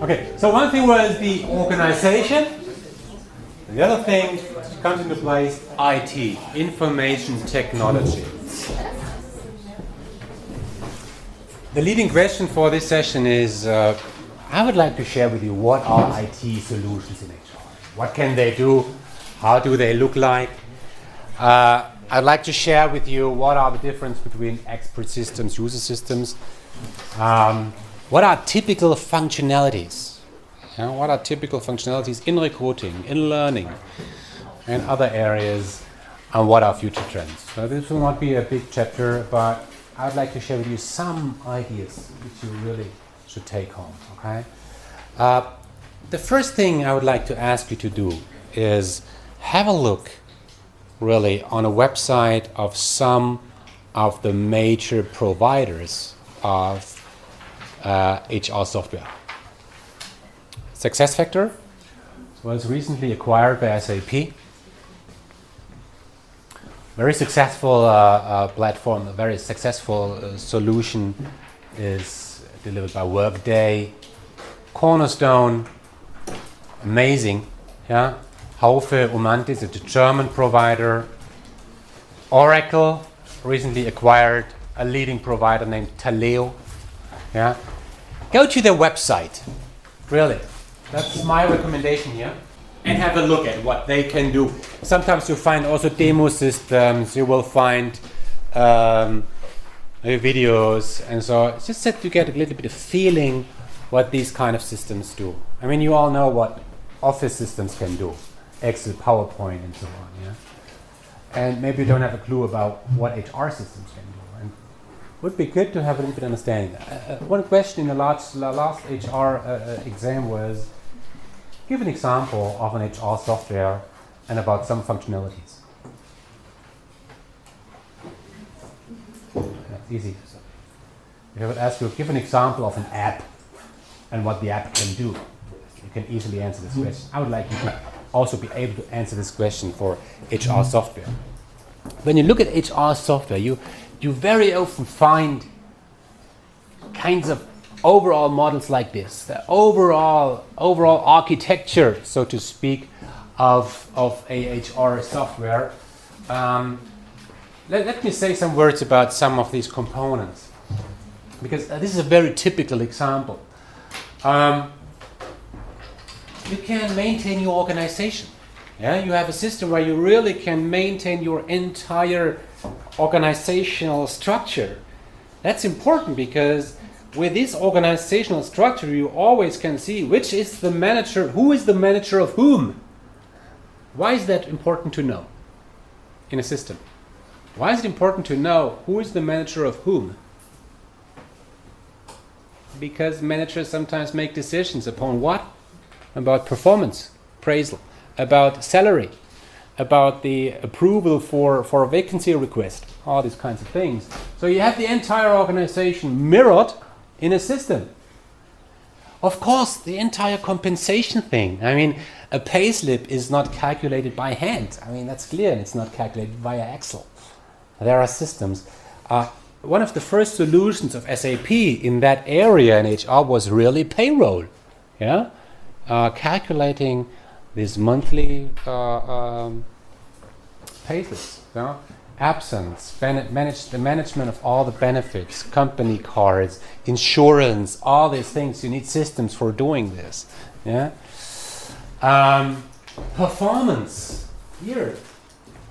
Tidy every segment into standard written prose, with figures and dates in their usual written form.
Okay, so one thing was the organization. The other thing comes into place, IT, information technology. The leading question for this session is, I would like to share with you what are IT solutions in HR. What can they do? How do they look like? I'd like to share with you what are the difference between expert systems, user systems. What are typical functionalities? What are typical functionalities in recruiting, in learning, and other areas, and what are future trends? So this will not be a big chapter, but I'd like to share with you some ideas which you really should take home. Okay. The first thing I would like to ask you to do is have a look really on a website of some of the major providers of HR software. SuccessFactors was recently acquired by SAP. Very successful platform, a very successful solution is delivered by Workday. Cornerstone, amazing. Yeah. Haufe Umantis, it's a German provider. Oracle recently acquired a leading provider named Taleo. Yeah. Go to their website. Really. That's my recommendation here. And have a look at what they can do. Sometimes you find also demo systems, you will find videos, and so it's just that you get a little bit of feeling what these kind of systems do. I mean, you all know what office systems can do. Excel, PowerPoint, and so on. Yeah? And maybe you don't have a clue about what HR systems can do. And it would be good to have a little bit of understanding. One question in the last HR exam was, give an example of an HR software and about some functionalities. That's easy. If I would ask you, give an example of an app and what the app can do, you can easily answer this question. I would like you to also be able to answer this question for HR software. When you look at HR software, you very often find kinds of overall models like this, the overall architecture, so to speak, of a HR software. Let me say some words about some of these components, because this is a very typical example. You can maintain your organization. Yeah, you have a system where you really can maintain your entire organizational structure. That's important because with this organizational structure, you always can see which is the manager, who is the manager of whom. Why is that important to know in a system? Why is it important to know who is the manager of whom? Because managers sometimes make decisions upon what? About performance, appraisal, about salary, about the approval for a vacancy request, all these kinds of things. So you have the entire organization mirrored in a system. Of course, the entire compensation thing. I mean, a payslip is not calculated by hand. I mean, that's clear, and it's not calculated via Excel. There are systems. One of the first solutions of SAP in that area in HR was really payroll. Yeah, calculating these monthly payslips. Yeah? Absence, the management of all the benefits, company cards, insurance, all these things. You need systems for doing this. Yeah. Performance. Here.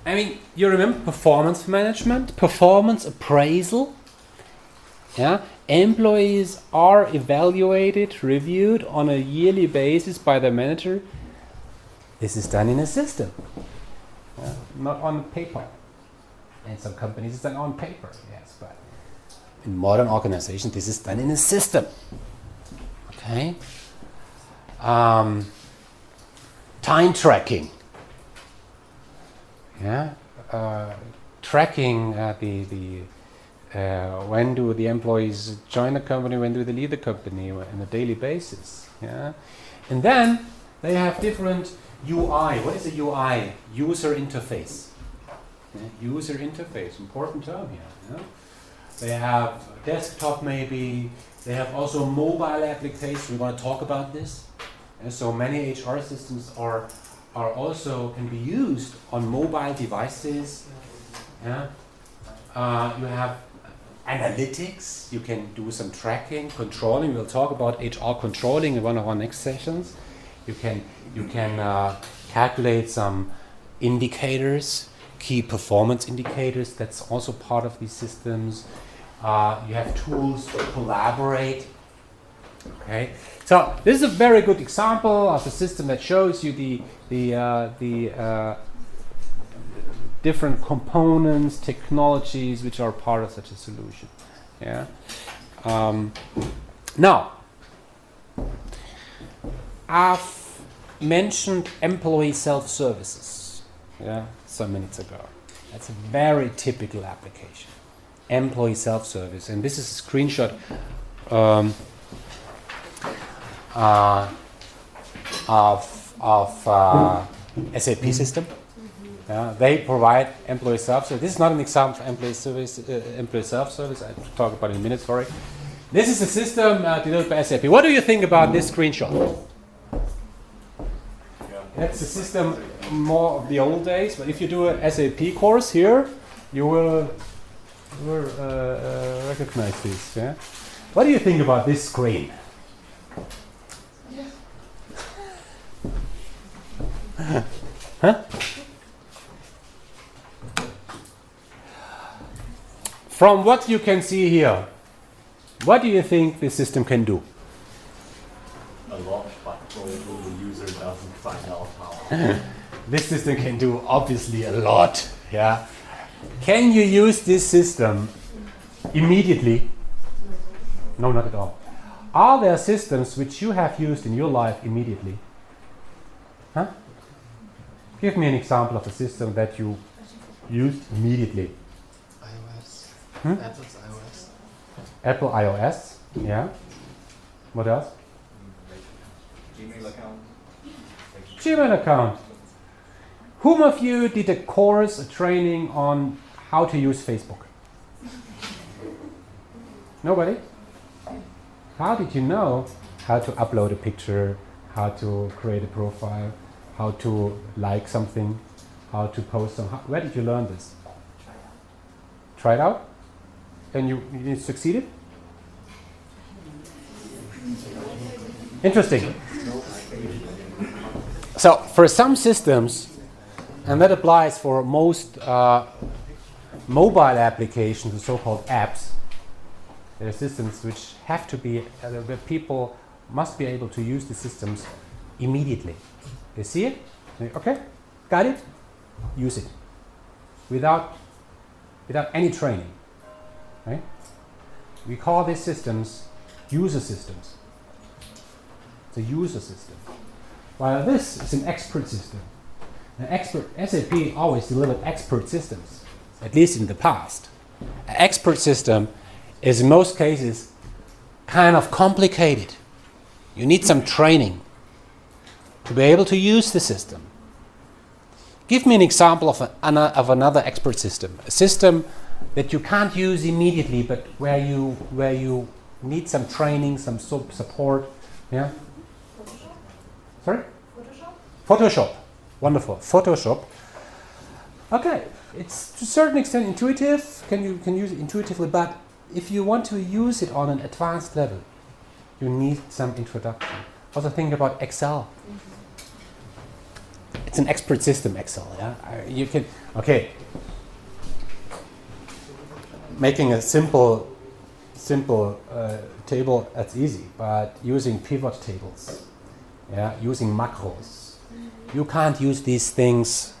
I mean, you remember performance management, performance appraisal. Yeah. Employees are evaluated, reviewed on a yearly basis by the manager. This is done in a system, not on paper. In some companies it's done on paper, yes, but in modern organizations this is done in a system. Okay. Time tracking. Yeah. Tracking when do the employees join the company, when do they leave the company on a daily basis. Yeah. And then they have different UI. What is a UI? User interface. User interface, important term here. Yeah? They have desktop maybe, They have also mobile applications. We want to talk about this. And so many HR systems are also can be used on mobile devices. Yeah. You have analytics. You can do some tracking, controlling. We'll talk about HR controlling in one of our next sessions. You can calculate some indicators, key performance indicators. That's also part of these systems. You have tools to collaborate. Okay, so this is a very good example of a system that shows you the different components, technologies which are part of such a solution. Yeah. Now, I've mentioned employee self-services. Yeah, some minutes ago. That's a very typical application. Employee self-service, and this is a screenshot of SAP system. They provide employee self-service. This is not an example of employee self-service. I'll talk about it in a minute. Sorry. This is a system developed by SAP. What do you think about this screenshot? That's a system more of the old days. But if you do an SAP course here, you will recognize this. Yeah. What do you think about this screen? Huh? From what you can see here, what do you think this system can do? A lot, but probably the user doesn't find out how. This system can do obviously a lot. Yeah. Can you use this system immediately? No, not at all. Are there systems which you have used in your life immediately? Huh? Give me an example of a system that you used immediately. iOS. Apple's iOS. Apple iOS. Yeah. What else? Gmail account. Gmail account. Whom of you did a course, a training on how to use Facebook? Nobody? How did you know how to upload a picture, how to create a profile, how to like something, how to post some? Where did you learn this? Try it out? And you succeeded? Interesting. So for some systems, and that applies for most mobile applications, the so-called apps, there are systems which have to be, where people must be able to use the systems immediately. They see it, okay, got it, use it, without any training, right? We call these systems user systems. It's a user system. While this is an expert system. SAP always delivered expert systems, at least in the past. An expert system is in most cases kind of complicated. You need some training to be able to use the system. Give me an example of another expert system. A system that you can't use immediately, but where you need some training, some support. Yeah? Sorry? Photoshop. Wonderful. Photoshop. Okay, it's to a certain extent intuitive. You can use it intuitively, but if you want to use it on an advanced level, you need some introduction. Also think about Excel. It's an expert system, Excel. Yeah, you can. Okay. Making a simple table, that's easy, but using pivot tables, yeah, using macros, you can't use these things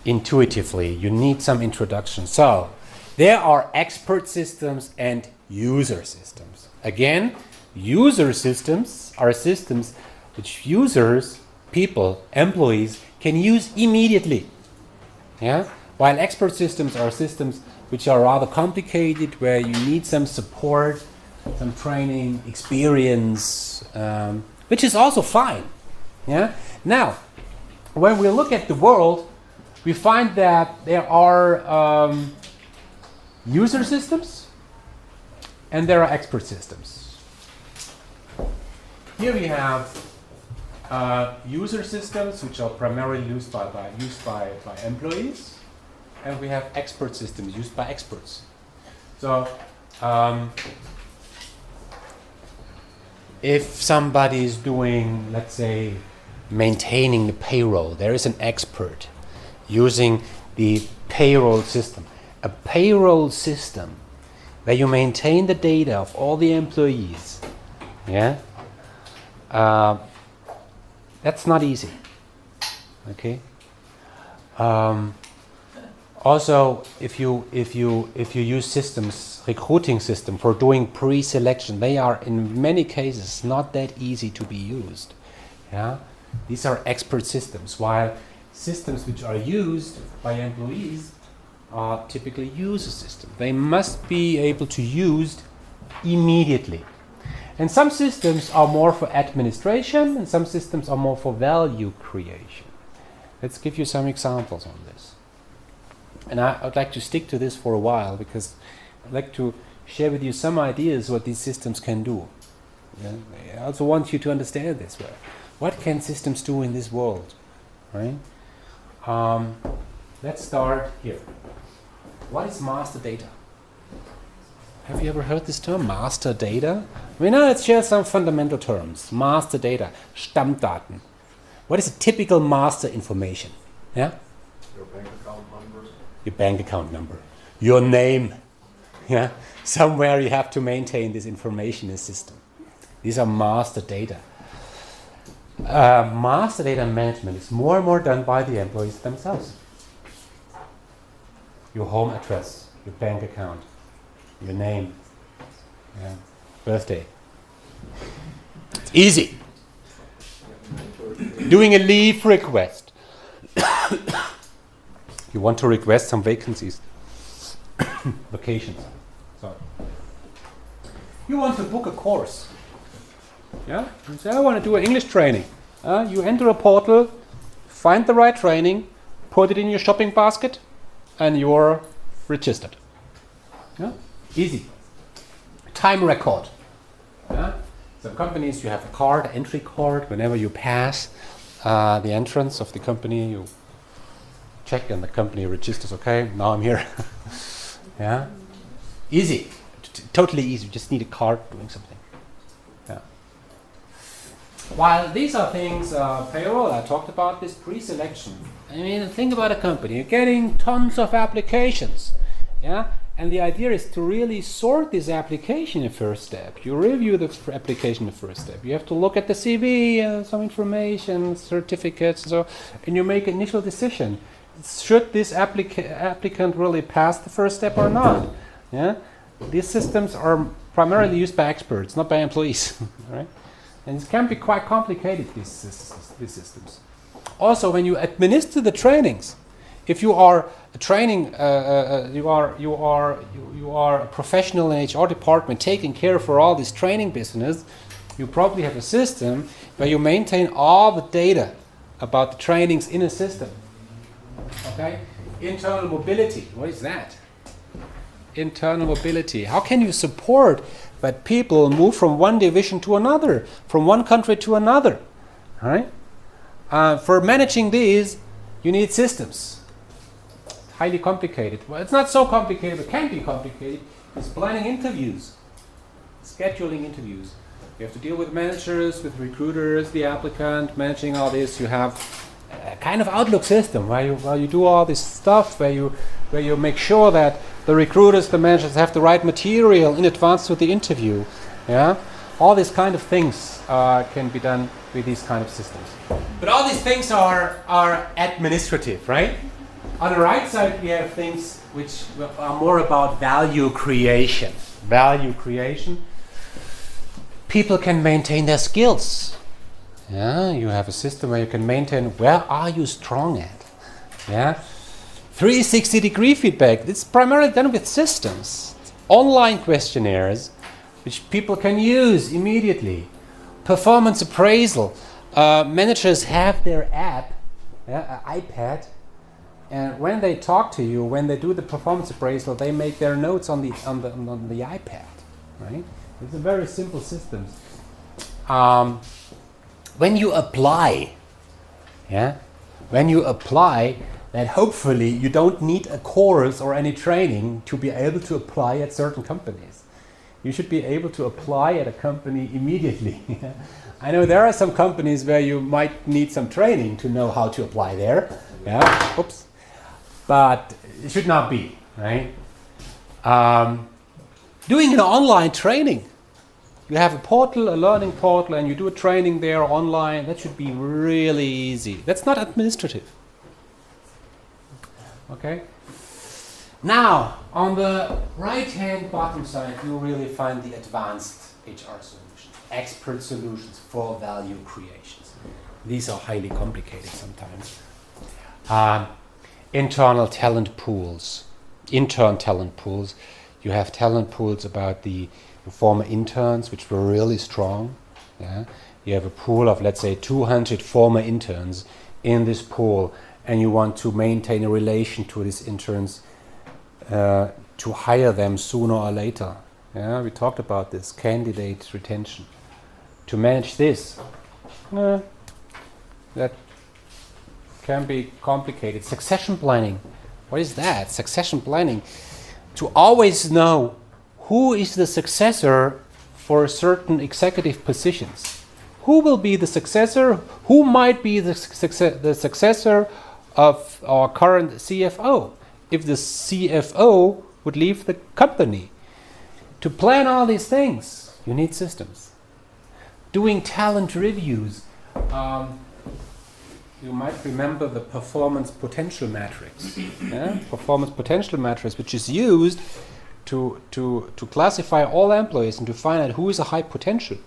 intuitively. You need some introduction. So there are expert systems and user systems. Again, user systems are systems which users, people, employees can use immediately. Yeah? While expert systems are systems which are rather complicated, where you need some support, some training, experience, which is also fine. Yeah? Now, when we look at the world, we find that there are user systems and there are expert systems. Here we have user systems, which are primarily used by employees, and we have expert systems used by experts. So if somebody is doing, let's say, maintaining the payroll, there is an expert using the payroll system. A payroll system where you maintain the data of all the employees, yeah, that's not easy. Okay. Also, if you use systems, recruiting system for doing pre-selection, they are in many cases not that easy to be used. Yeah, these are expert systems, while systems which are used by employees are typically user systems. They must be able to use immediately. And some systems are more for administration, and some systems are more for value creation. Let's give you some examples on this. And I'd like to stick to this for a while, because I'd like to share with you some ideas what these systems can do. Yeah? I also want you to understand this. What can systems do in this world? Right? Let's start here. What is master data? Have you ever heard this term, master data? I mean, now let's share some fundamental terms. Master data, Stammdaten. What is a typical master information? Yeah? Your bank account number. Your bank account number. Your name. Yeah? Somewhere you have to maintain this information in the system. These are master data. Master data management is more and more done by the employees themselves. Your home address, your bank account, your name, yeah, birthday. It's easy. Doing a leave request. You want to request some vacancies, vacations. Sorry. You want to book a course. Yeah? You say, I want to do an English training. You enter a portal, find the right training, put it in your shopping basket, and you're registered. Yeah? Easy. Time record. Yeah? Some companies, you have a card, entry card. Whenever you pass the entrance of the company, you check and the company registers. Okay, now I'm here. Yeah? Easy. Totally easy. You just need a card doing something. Yeah. While these are things, payroll, I talked about this pre-selection. I mean, think about a company. You're getting tons of applications. Yeah? And the idea is to really sort this application in the first step. You review the application in the first step. You have to look at the CV, some information, certificates, and you make an initial decision. Should this applicant really pass the first step or not? Yeah? These systems are primarily used by experts, not by employees. Right? And it can be quite complicated, these systems. Also, when you administer the trainings, if you are a training, you are a professional in HR department taking care for all this training business, you probably have a system where you maintain all the data about the trainings in a system. Okay? Internal mobility, what is that? Internal mobility. How can you support that people move from one division to another, from one country to another? All right? For managing these, you need systems. It's highly complicated. Well, it's not so complicated, but can be complicated. It's planning interviews, scheduling interviews. You have to deal with managers, with recruiters, the applicant, managing all this. You have a kind of Outlook system where you do all this stuff, where you make sure that the recruiters, the managers have the right material in advance to the interview. Yeah, all these kind of things can be done with these kind of systems. But all these things are administrative, right? On the right side, we have things which are more about value creation. Value creation. People can maintain their skills. Yeah, you have a system where you can maintain where are you strong at. Yeah, 360-degree feedback. It's primarily done with systems. Online questionnaires, which people can use immediately. Performance appraisal. Managers have their app, iPad, and when they talk to you, when they do the performance appraisal, they make their notes on the iPad, right? It's a very simple system. when you apply, that hopefully you don't need a course or any training to be able to apply at certain companies. You should be able to apply at a company immediately. I know there are some companies where you might need some training to know how to apply there. Oops. But it should not be, right? Doing an online training. You have a portal, a learning portal, and you do a training there online. That should be really easy. That's not administrative. Okay? Now, on the right-hand bottom side, you really find the advanced HR solutions, expert solutions for value creations. These are highly complicated sometimes. Internal talent pools. You have talent pools about the former interns, which were really strong. You have a pool of, let's say, 200 former interns in this pool, and you want to maintain a relation to these interns to hire them sooner or later. We talked about this, candidate retention. To manage this, that can be complicated. Succession planning. What is that? Succession planning. To always know who is the successor for certain executive positions. Who will be the successor? Who might be the successor of our current CFO if the CFO would leave the company? To plan all these things, you need systems. Doing talent reviews. You might remember the performance potential matrix. Performance potential matrix, which is used to classify all employees and to find out who is a high potential.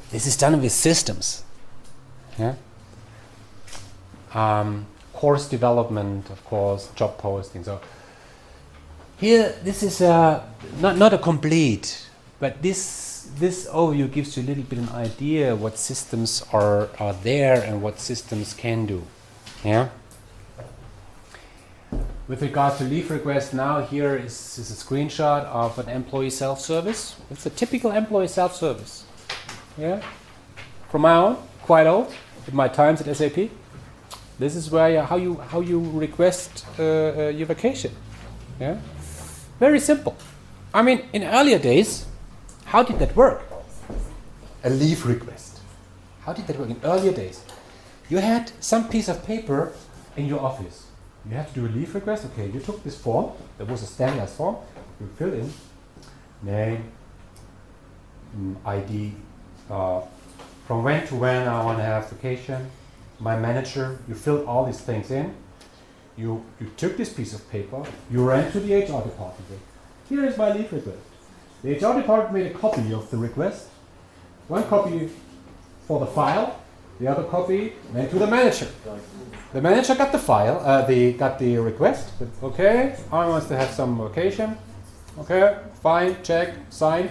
This is done with systems. Course development, of course, job posting. So here, this is not a complete, but this overview gives you a little bit an idea what systems are there and what systems can do. With regard to leave request, now here is a screenshot of an employee self-service. It's a typical employee self-service. From my own, quite old, in my times at SAP. This is where how you request your vacation. Very simple. I mean, in earlier days, how did that work? A leave request. How did that work in earlier days? You had some piece of paper in your office. You have to do a leave request. Okay, you took this form. That was a standardized form. You fill in name, ID, from when to when I want to have vacation, my manager. You filled all these things in. You took this piece of paper. You ran to the HR department. Here is my leave request. The HR department made a copy of the request. One copy for the file. The other copy went to the manager. The manager got the file, got the request. Okay, I want to have some vacation. Okay, fine, check, sign.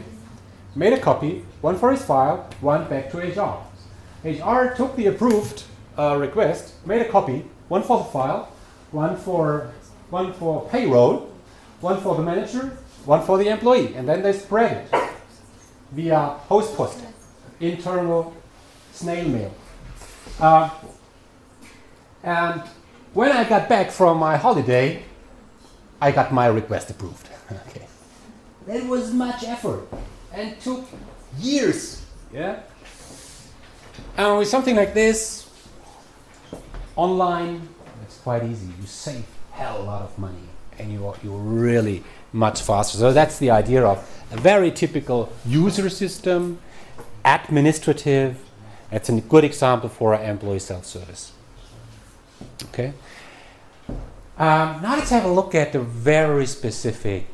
Made a copy, one for his file, one back to HR. HR took the approved request, made a copy, one for the file, one for payroll, one for the manager, one for the employee, and then they spread it via post, internal snail mail. And when I got back from my holiday, I got my request approved. Okay, that was much effort and took years. And with something like this, online, it's quite easy. You save hell a lot of money, and you're really much faster. So that's the idea of a very typical user system, administrative. It's a good example for an employee self-service. Okay. Now let's have a look at the very specific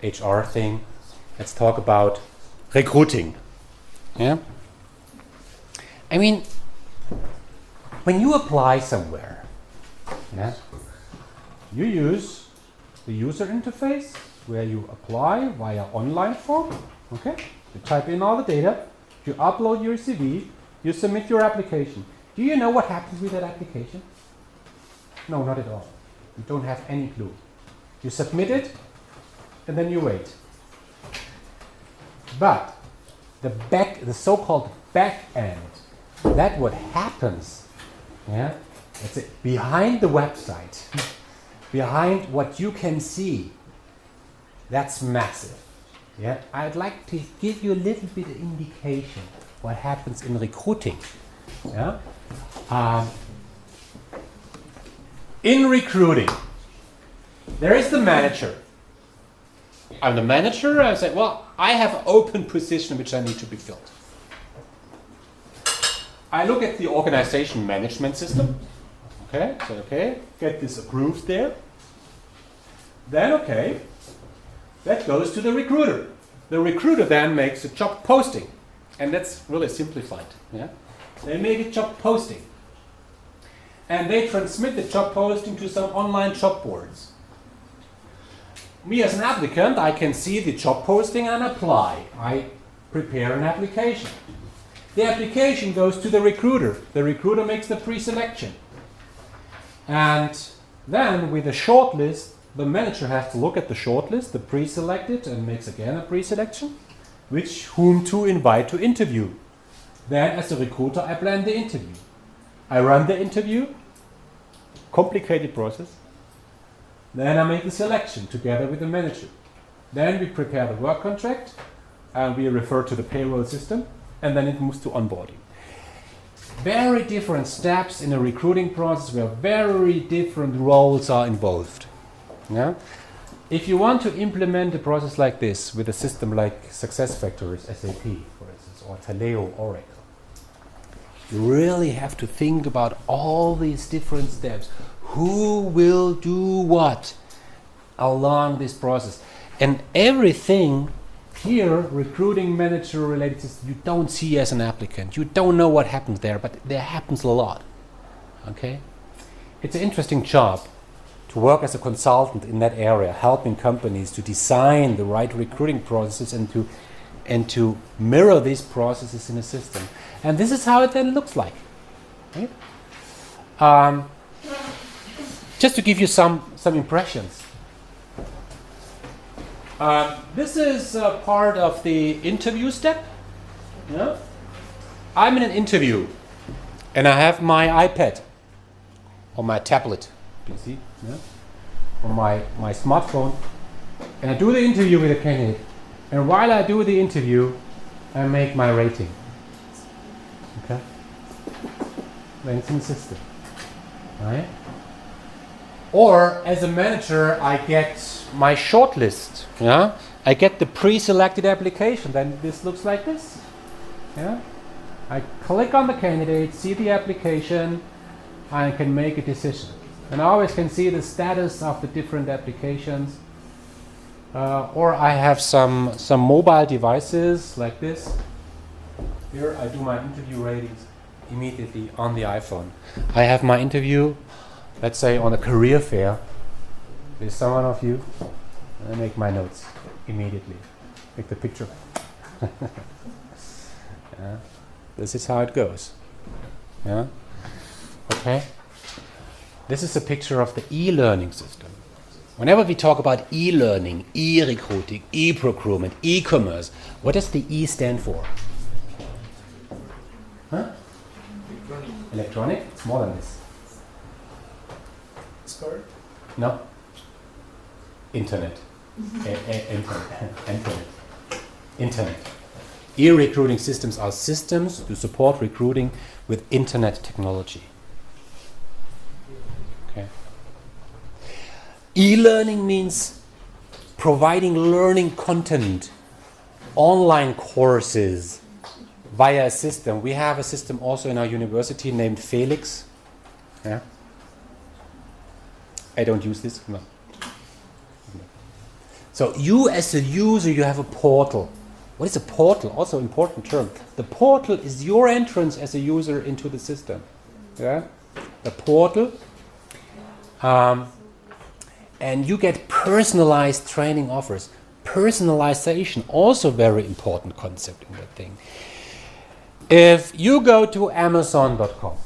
HR thing. Let's talk about recruiting. I mean, when you apply somewhere, you use the user interface where you apply via online form. Okay. You type in all the data. You upload your CV. You submit your application. Do you know what happens with that application? No, not at all. You don't have any clue. You submit it, and then you wait. But the so-called back end, that what happens, yeah, that's it, behind the website, behind what you can see, that's massive. Yeah, I'd like to give you a little bit of indication what happens in recruiting. Yeah, in recruiting, there is the manager. I'm the manager. I say, well, I have an open position which I need to be filled. I look at the organization management system. Okay, so okay, get this approved there. Then okay, that goes to the recruiter. The recruiter then makes a job posting, and that's really simplified. Yeah, they make a job posting, and they transmit the job posting to some online job boards. Me as an applicant, I can see the job posting and apply. I prepare an application. The application goes to the recruiter. The recruiter makes the pre-selection. And then with the shortlist, the manager has to look at the shortlist, the pre-selected, and makes again a pre-selection, whom to invite to interview. Then as a recruiter, I plan the interview. I run the interview, complicated process. Then I make the selection together with the manager. Then we prepare the work contract, and we refer to the payroll system, and then it moves to onboarding. Very different steps in a recruiting process where very different roles are involved. Yeah? If you want to implement a process like this with a system like SuccessFactors, SAP, for instance, or Taleo, Oracle, you really have to think about all these different steps. Who will do what along this process? And everything here, recruiting manager related system, you don't see as an applicant. You don't know what happens there, but there happens a lot. Okay? It's an interesting job to work as a consultant in that area, helping companies to design the right recruiting processes and to mirror these processes in a system. And this is how it then looks like. Right? Just to give you some impressions. This is part of the interview step. Yeah? I'm in an interview, and I have my iPad or my tablet, PC, yeah? or my smartphone, and I do the interview with a candidate. And while I do the interview, I make my rating. Okay? Then it's in the system. Right? Or as a manager, I get my shortlist. Yeah, I get the pre-selected application. Then this looks like this. Yeah, I click on the candidate, see the application, I can make a decision. And I always can see the status of the different applications. Or I have some mobile devices like this. Here I do my interview ratings immediately on the iPhone. I have my interview, let's say on a career fair with someone of you, and I make my notes immediately. Take the picture. Yeah. This is how it goes. Yeah. Okay. This is a picture of the e-learning system. Whenever we talk about e-learning, e-recruiting, e-procurement, e-commerce, what does the E stand for? Huh? Electronic? It's more than this. Sport? No. Internet. Internet. E-recruiting systems are systems to support recruiting with internet technology. Okay. E-learning means providing learning content, online courses via a system. We have a system also in our university named Felix. Yeah. I don't use this. No. So you as a user, you have a portal. What is a portal? Also an important term. The portal is your entrance as a user into the system. Yeah? The portal. And you get personalized training offers. Personalization, also very important concept in that thing. If you go to Amazon.com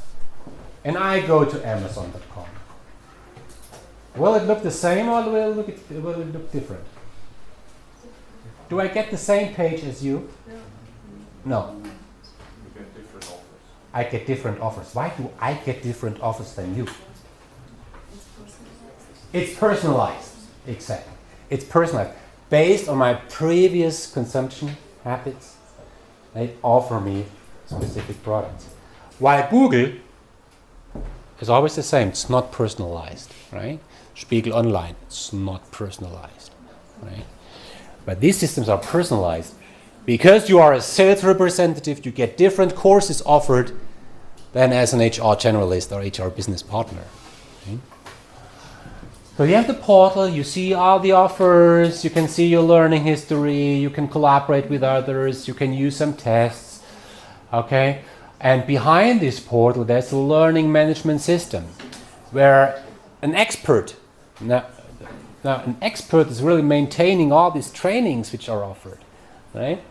and I go to Amazon.com, will it look the same or will it look different? Do I get the same page as you? No, You get different offers. I get different offers. Why do I get different offers than you? It's personalized. Exactly. It's personalized. Based on my previous consumption habits, they offer me specific products. While Google is always the same. It's not personalized, right? Spiegel Online, it's not personalized, right? But these systems are personalized. Because you are a sales representative, you get different courses offered than as an HR generalist or HR business partner. Okay? So you have the portal, you see all the offers, you can see your learning history, you can collaborate with others, you can use some tests, okay? And behind this portal, there's a learning management system where an expert, now an expert is really maintaining all these trainings which are offered, right?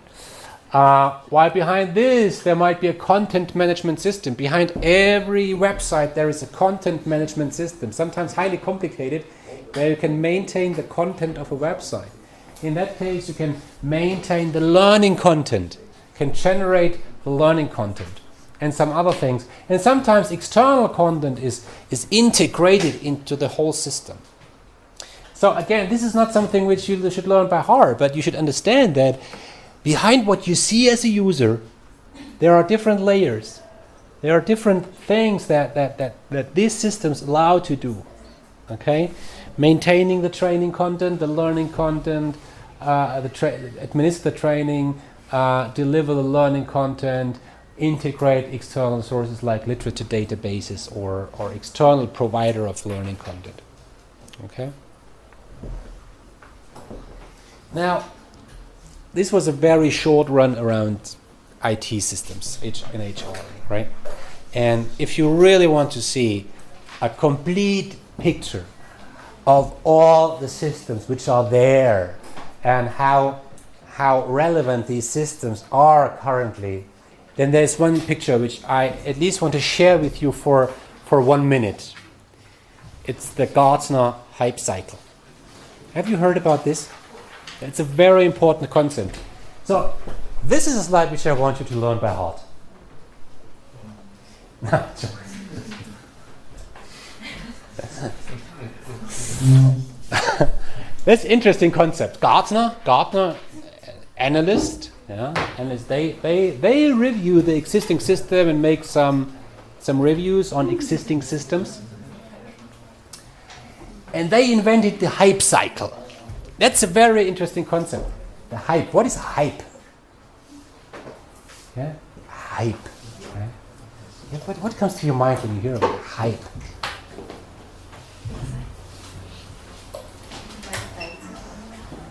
While behind this, there might be a content management system. Behind every website, there is a content management system, sometimes highly complicated, where you can maintain the content of a website. In that case, you can maintain the learning content, can generate the learning content, and some other things. And sometimes external content is integrated into the whole system. So again, this is not something which you should learn by heart, but you should understand that behind what you see as a user, there are different layers. There are different things that these systems allow to do. Okay, maintaining the training content, the learning content, administer the training, deliver the learning content, integrate external sources like literature databases or external provider of learning content. Okay. Now, this was a very short run around IT systems in HR, right? And if you really want to see a complete picture of all the systems which are there and how relevant these systems are currently, then there's one picture which I at least want to share with you for 1 minute. It's the Gartner hype cycle. Have you heard about this? It's a very important concept. So this is a slide which I want you to learn by heart. That's interesting concept. Gartner analyst, they review the existing system and make some reviews on existing systems. And they invented the hype cycle. That's a very interesting concept. The hype. What is hype? Yeah, hype. Right? Yeah, what comes to your mind when you hear about hype?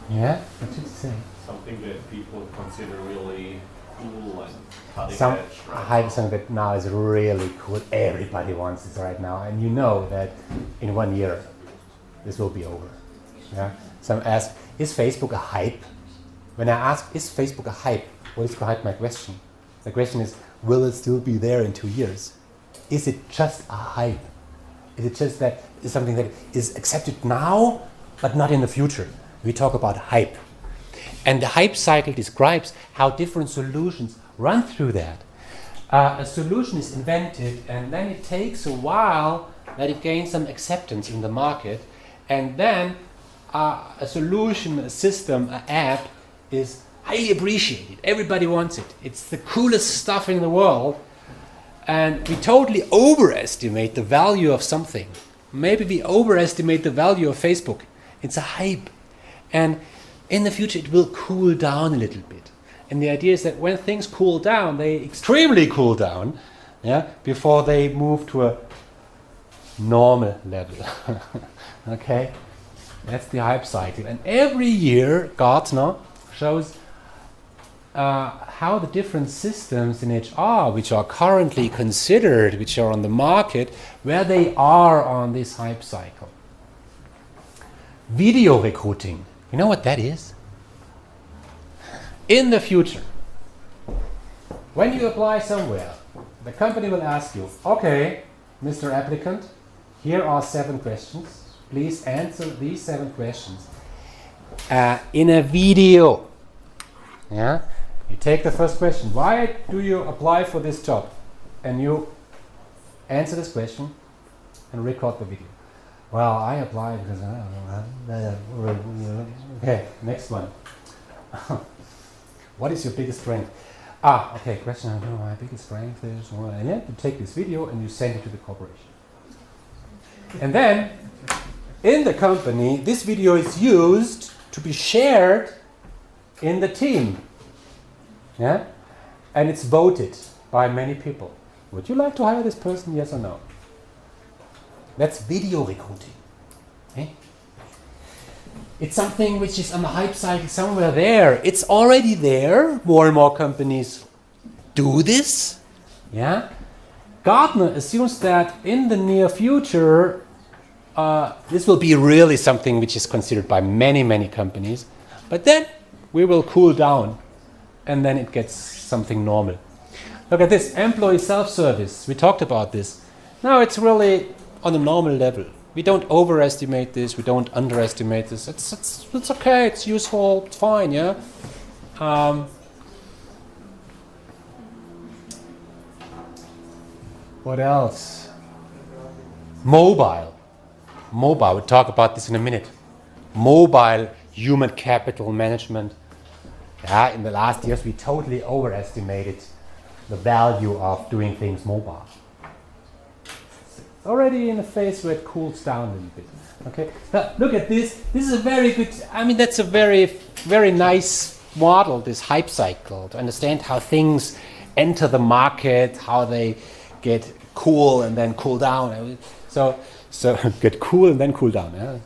Yeah, what did you say? Something that people consider really cool and cutting Some edge. Right? hype is something that now is really cool. Everybody wants it right now, and you know that in 1 year this will be over. Yeah. Some ask, is Facebook a hype? When I ask, is Facebook a hype, what is behind my question? The question is, will it still be there in 2 years? Is it just a hype? Is it just that it's something that is accepted now, but not in the future? We talk about hype. And the hype cycle describes how different solutions run through that. A solution is invented, and then it takes a while that it gains some acceptance in the market, and then a solution, a system, an app is highly appreciated. Everybody wants it. It's the coolest stuff in the world. And we totally overestimate the value of something. Maybe we overestimate the value of Facebook. It's a hype. And in the future, it will cool down a little bit. And the idea is that when things cool down, they extremely cool down, yeah, before they move to a normal level. Okay? That's the hype cycle. And every year, Gartner shows how the different systems in HR, which are currently considered, which are on the market, where they are on this hype cycle. Video recruiting. You know what that is? In the future, when you apply somewhere, the company will ask you, okay, Mr. Applicant, here are 7 questions. Please answer these 7 questions in a video. Yeah, You take the first question. Why do you apply for this job? And you answer this question and record the video. Well, I applied because I don't know. Okay, next one. What is your biggest strength? Okay, question. My biggest strength is, and yeah, you take this video and you send it to the corporation. And then, in the company, this video is used to be shared in the team. Yeah? And it's voted by many people. Would you like to hire this person, yes or no? That's video recruiting. Okay? It's something which is on the hype cycle somewhere there. It's already there. More and more companies do this. Yeah? Gartner assumes that in the near future, this will be really something which is considered by many, many companies. But then we will cool down and then it gets something normal. Look at this, employee self-service. We talked about this. Now it's really on a normal level. We don't overestimate this, we don't underestimate this. It's okay, it's useful, it's fine, yeah? What else? Mobile, we'll talk about this in a minute. Mobile human capital management. Yeah, in the last years we totally overestimated the value of doing things mobile. It's already in a phase where it cools down a little bit. Okay, now look at this. This is a very good, that's a very, very nice model, this hype cycle, to understand how things enter the market, how they get cool and then cool down. So get cool and then cool down.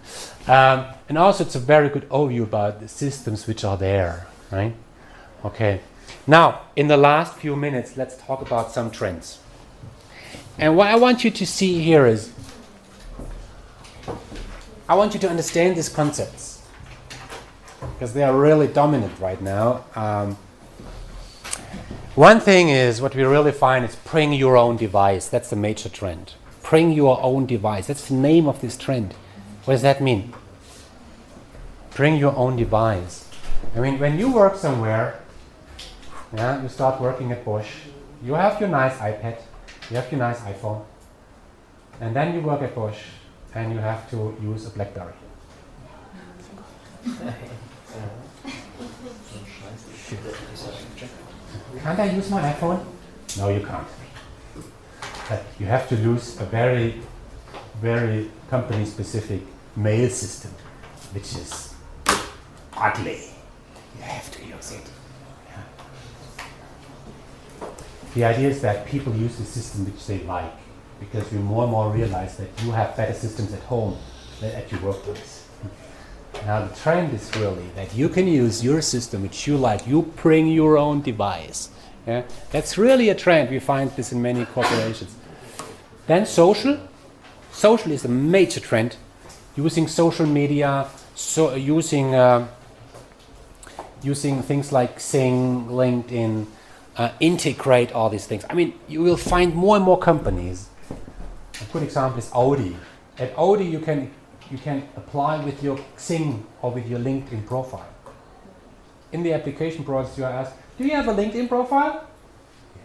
Yeah? And also it's a very good overview about the systems which are there, right? Okay. Now, in the last few minutes, let's talk about some trends. And what I want you to see here is, I want you to understand these concepts, because they are really dominant right now. One thing is, what we really find is bring your own device. That's the major trend. Bring your own device. That's the name of this trend. What does that mean? Bring your own device. When you work somewhere, yeah, you start working at Bosch, you have your nice iPad, you have your nice iPhone, and then you work at Bosch and you have to use a BlackBerry. Can't I use my iPhone? No, you can't. You have to use a very, very company-specific mail system, which is ugly. You have to use it. The idea is that people use the system which they like, because we more and more realize that you have better systems at home than at your workplace. Now the trend is really that you can use your system which you like. You bring your own device. Yeah? That's really a trend. We find this in many corporations. Then social. Social is a major trend. Using social media, using things like Sing, LinkedIn, integrate all these things. You will find more and more companies. A good example is Audi. At Audi, you can apply with your Xing or with your LinkedIn profile. In the application process, you are asked, do you have a LinkedIn profile?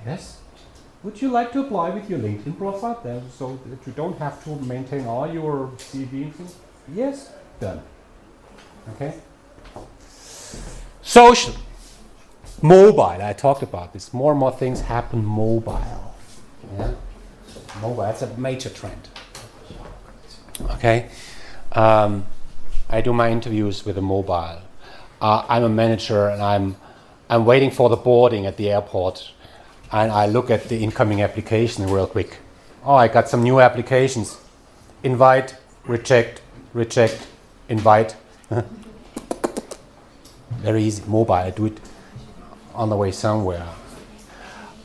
Yes. Would you like to apply with your LinkedIn profile then, so that you don't have to maintain all your CV and things? Yes. Done. Okay. Social. Mobile, I talked about this. More and more things happen mobile. Yeah? Mobile, that's a major trend. Okay. I do my interviews with a mobile. I'm a manager and I'm waiting for the boarding at the airport, and I look at the incoming application real quick. Oh, I got some new applications. Invite, reject, reject, invite. Very easy. Mobile, I do it on the way somewhere.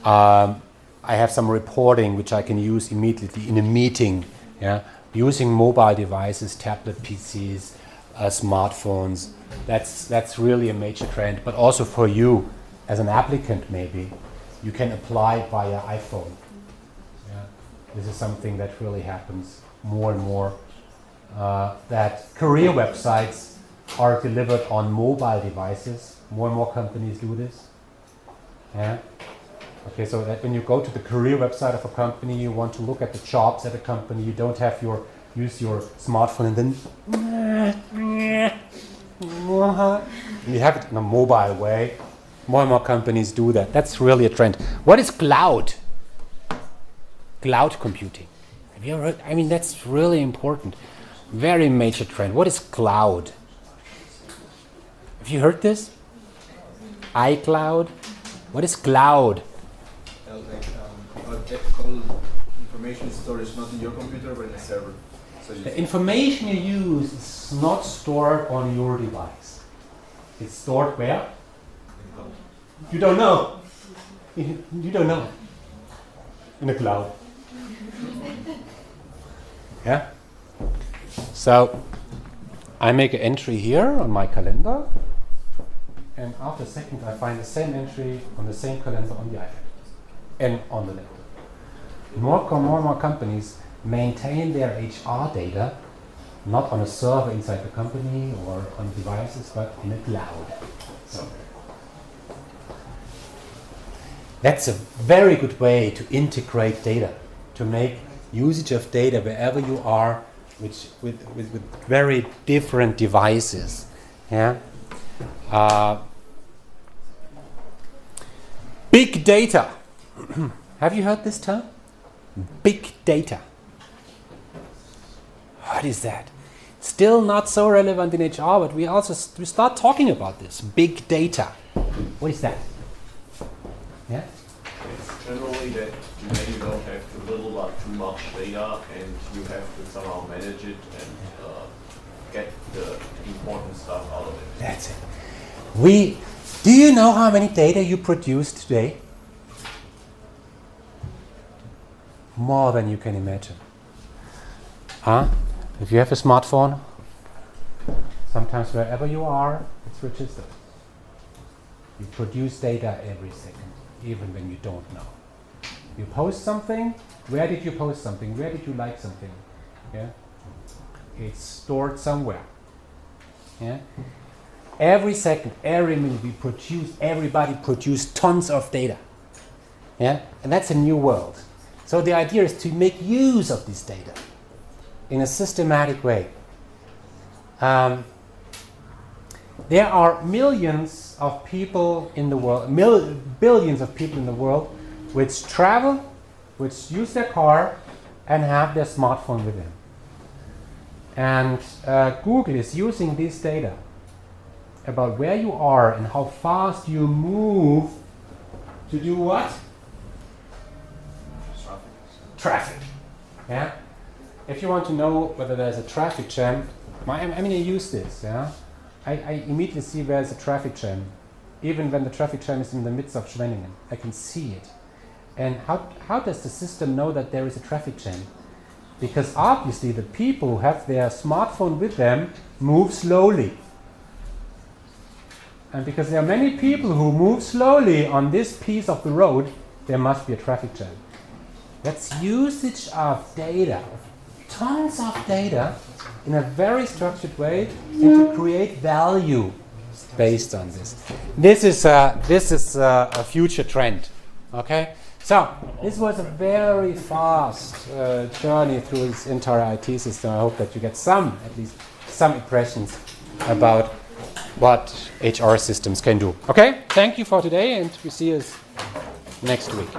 I have some reporting which I can use immediately in a meeting. Yeah, using mobile devices, tablet PCs, smartphones. That's really a major trend. But also for you as an applicant, maybe you can apply via iPhone. Yeah, this is something that really happens more and more. That career websites are delivered on mobile devices. More and more companies do this. Yeah. Okay, so that when you go to the career website of a company, you want to look at the jobs at a company, you don't have use your smartphone and then you have it in a mobile way. More and more companies do that. That's really a trend. What is cloud? Cloud computing. Have you ever heard? I mean, that's really important. Very major trend. What is cloud? Have you heard this? iCloud? What is cloud? All information storage not in your computer but in a server. So The information you use is not stored on your device. It's stored where? You don't know. You don't know. In the cloud. Yeah? So, I make an entry here on my calendar, and after a second I find the same entry on the same calendar on the iPad and on the laptop. More and more companies maintain their HR data not on a server inside the company or on devices, but in a cloud. So that's a very good way to integrate data, to make usage of data wherever you are, which with very different devices. Yeah. Big data. Have you heard this term? Big data. What is that? Still not so relevant in HR, but we start talking about this. Big data. What is that? Yeah? It's generally that you don't have too little or too much data, and you have to somehow manage it and get the important stuff out of it. That's it. Do you know how many data you produce today? More than you can imagine. Huh? If you have a smartphone, sometimes wherever you are, it's registered. You produce data every second, even when you don't know. You post something, where did you post something? Where did you like something? Yeah? It's stored somewhere. Yeah? Every second, every minute everybody produce tons of data. Yeah? And that's a new world. So the idea is to make use of this data in a systematic way. There are millions of people in the world, billions of people in the world which travel, which use their car and have their smartphone with them. And Google is using this data about where you are and how fast you move to do what? Traffic. Yeah? If you want to know whether there's a traffic jam, I use this. Yeah? I immediately see where's a traffic jam. Even when the traffic jam is in the midst of Schwenningen, I can see it. And how does the system know that there is a traffic jam? Because obviously the people who have their smartphone with them move slowly. And because there are many people who move slowly on this piece of the road, there must be a traffic jam. That's usage of data, tons of data, in a very structured way, and to create value based on this. This is a future trend. Okay, so this was a very fast journey through this entire IT system. I hope that you get at least some impressions about what HR systems can do. Okay, thank you for today, and we see us next week.